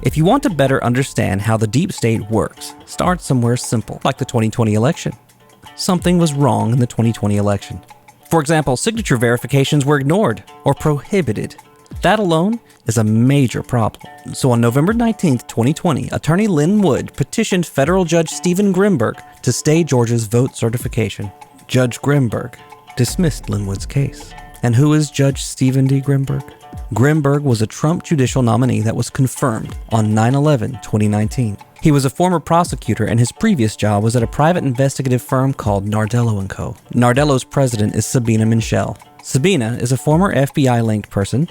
If you want to better understand how the deep state works, start somewhere simple, like the 2020 election. Something was wrong in the 2020 election. For example, signature verifications were ignored or prohibited. That alone is a major problem. So on November 19, 2020, attorney Lynn Wood petitioned federal judge Stephen Grimberg to stay Georgia's vote certification. Judge Grimberg dismissed Lynn Wood's case. And who is Judge Stephen D. Grimberg? Grimberg was a Trump judicial nominee that was confirmed on 9/11/2019. He was a former prosecutor, and his previous job was at a private investigative firm called Nardello & Co. Nardello's president is Sabina Minshall. Sabina is a former FBI-linked person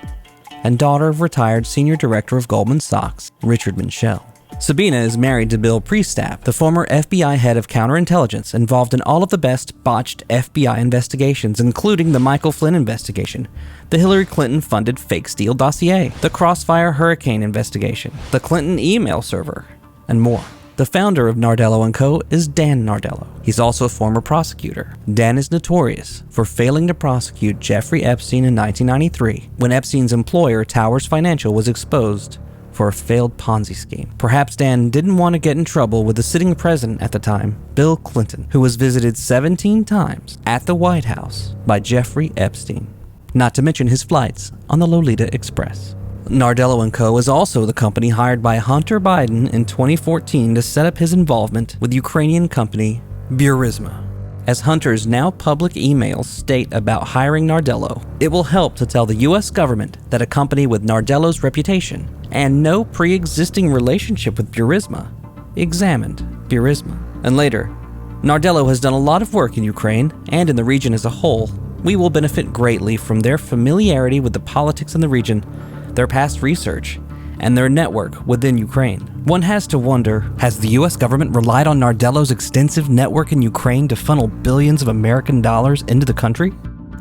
and daughter of retired senior director of Goldman Sachs, Richard Minshall. Sabina is married to Bill Priestap, the former FBI head of counterintelligence involved in all of the best botched FBI investigations, including the Michael Flynn investigation, the Hillary Clinton-funded fake Steele dossier, the Crossfire Hurricane investigation, the Clinton email server, and more. The founder of Nardello & Co. is Dan Nardello. He's also a former prosecutor. Dan is notorious for failing to prosecute Jeffrey Epstein in 1993, when Epstein's employer, Towers Financial, was exposed for a failed Ponzi scheme. Perhaps Dan didn't want to get in trouble with the sitting president at the time, Bill Clinton, who was visited 17 times at the White House by Jeffrey Epstein, not to mention his flights on the Lolita Express. Nardello & Co. is also the company hired by Hunter Biden in 2014 to set up his involvement with Ukrainian company Burisma. As Hunter's now public emails state about hiring Nardello, it will help to tell the U.S. government that a company with Nardello's reputation and no pre-existing relationship with Burisma examined Burisma. And later, Nardello has done a lot of work in Ukraine and in the region as a whole. We will benefit greatly from their familiarity with the politics in the region, their past research, and their network within Ukraine. One has to wonder, has the US government relied on Nardello's extensive network in Ukraine to funnel billions of American dollars into the country?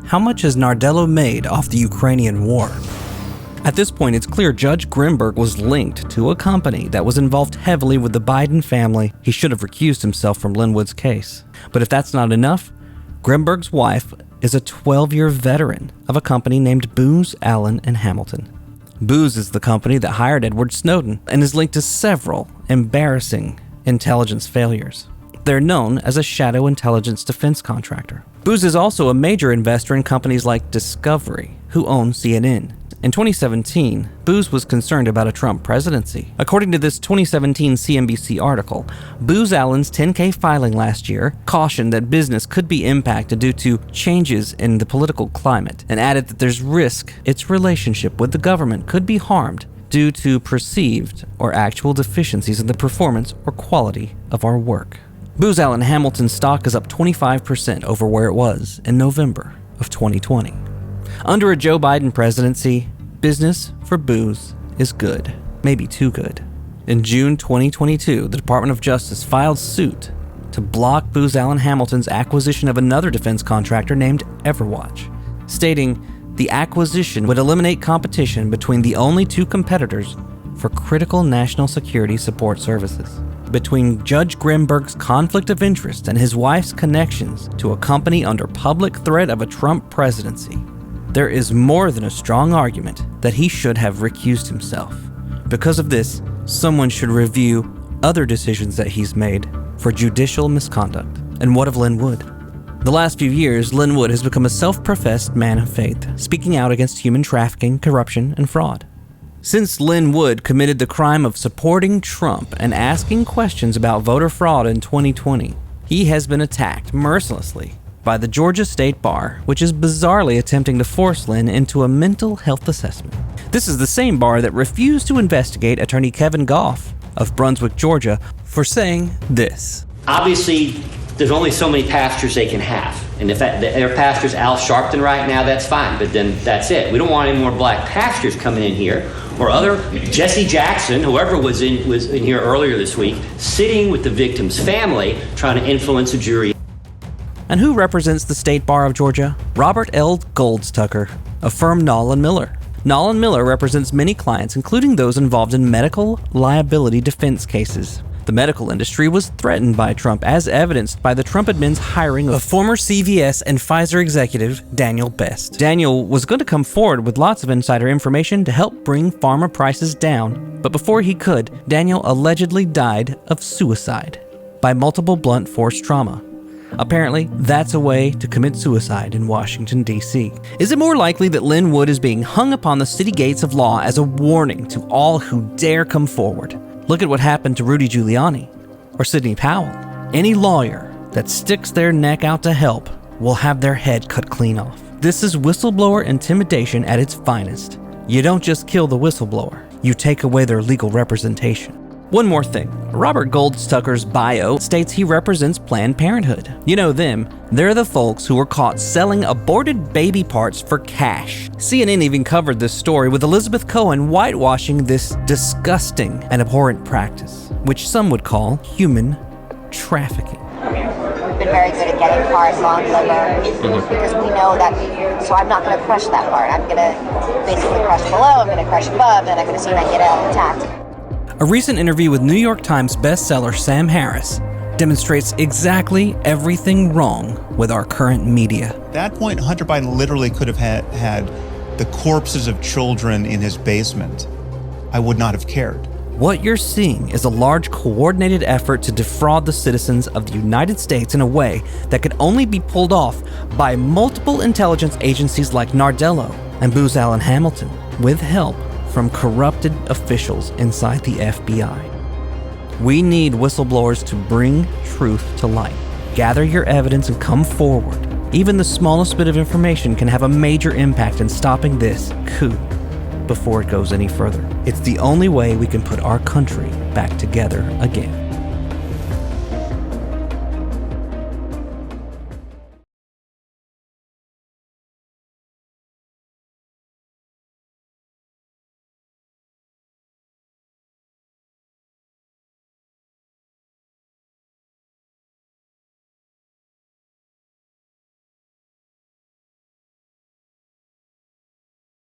How much has Nardello made off the Ukrainian war? At this point, it's clear Judge Grimberg was linked to a company that was involved heavily with the Biden family. He should have recused himself from Lynn Wood's case. But if that's not enough, Grimberg's wife is a 12-year veteran of a company named Booz Allen and Hamilton. Booz is the company that hired Edward Snowden and is linked to several embarrassing intelligence failures. They're known as a shadow intelligence defense contractor. Booz is also a major investor in companies like Discovery, who own CNN. In 2017, Booz was concerned about a Trump presidency. According to this 2017 CNBC article, Booz Allen's 10-K filing last year cautioned that business could be impacted due to changes in the political climate, and added that there's risk its relationship with the government could be harmed due to perceived or actual deficiencies in the performance or quality of our work. Booz Allen Hamilton's stock is up 25% over where it was in November of 2020. Under a Joe Biden presidency, business for Booz is good, maybe too good. In June 2022, the Department of Justice filed suit to block Booz Allen Hamilton's acquisition of another defense contractor named Everwatch, stating the acquisition would eliminate competition between the only two competitors for critical national security support services. Between Judge Grimberg's conflict of interest and his wife's connections to a company under public threat of a Trump presidency, there is more than a strong argument that he should have recused himself. Because of this, someone should review other decisions that he's made for judicial misconduct. And what of Lynn Wood? The last few years, Lynn Wood has become a self-professed man of faith, speaking out against human trafficking, corruption, and fraud. Since Lynn Wood committed the crime of supporting Trump and asking questions about voter fraud in 2020, he has been attacked mercilessly by the Georgia State Bar, which is bizarrely attempting to force Lynn into a mental health assessment. This is the same bar that refused to investigate attorney Kevin Goff of Brunswick, Georgia, for saying this. Obviously, there's only so many pastors they can have. And if their pastor's Al Sharpton right now, that's fine, but then that's it. We don't want any more black pastors coming in here, or other Jesse Jackson, whoever was in here earlier this week, sitting with the victim's family, trying to influence a jury. And who represents the State Bar of Georgia? Robert L. Goldstucker of firm Noll & Miller. Noll & Miller represents many clients, including those involved in medical liability defense cases. The medical industry was threatened by Trump, as evidenced by the Trump admin's hiring of former CVS and Pfizer executive Daniel Best. Daniel was going to come forward with lots of insider information to help bring pharma prices down, But before he could, Daniel allegedly died of suicide by multiple blunt force trauma. Apparently, that's a way to commit suicide in Washington, D.C. Is it more likely that Lynn Wood is being hung upon the city gates of law as a warning to all who dare come forward? Look at what happened to Rudy Giuliani or Sidney Powell. Any lawyer that sticks their neck out to help will have their head cut clean off. This is whistleblower intimidation at its finest. You don't just kill the whistleblower, you take away their legal representation. One more thing. Robert Goldstucker's bio states he represents Planned Parenthood. You know them. They're the folks who were caught selling aborted baby parts for cash. CNN even covered this story with Elizabeth Cohen whitewashing this disgusting and abhorrent practice, which some would call human trafficking. We've been very good at getting parts on liver because we know that, so I'm not going to crush that part. I'm going to basically crush below, I'm going to crush above, and I'm going to see if I can get it out intact. A recent interview with New York Times bestseller Sam Harris demonstrates exactly everything wrong with our current media. At that point, Hunter Biden literally could have had the corpses of children in his basement. I would not have cared. What you're seeing is a large coordinated effort to defraud the citizens of the United States in a way that could only be pulled off by multiple intelligence agencies like Nardello and Booz Allen Hamilton, with help from corrupted officials inside the FBI. We need whistleblowers to bring truth to light. Gather your evidence and come forward. Even the smallest bit of information can have a major impact in stopping this coup before it goes any further. It's the only way we can put our country back together again.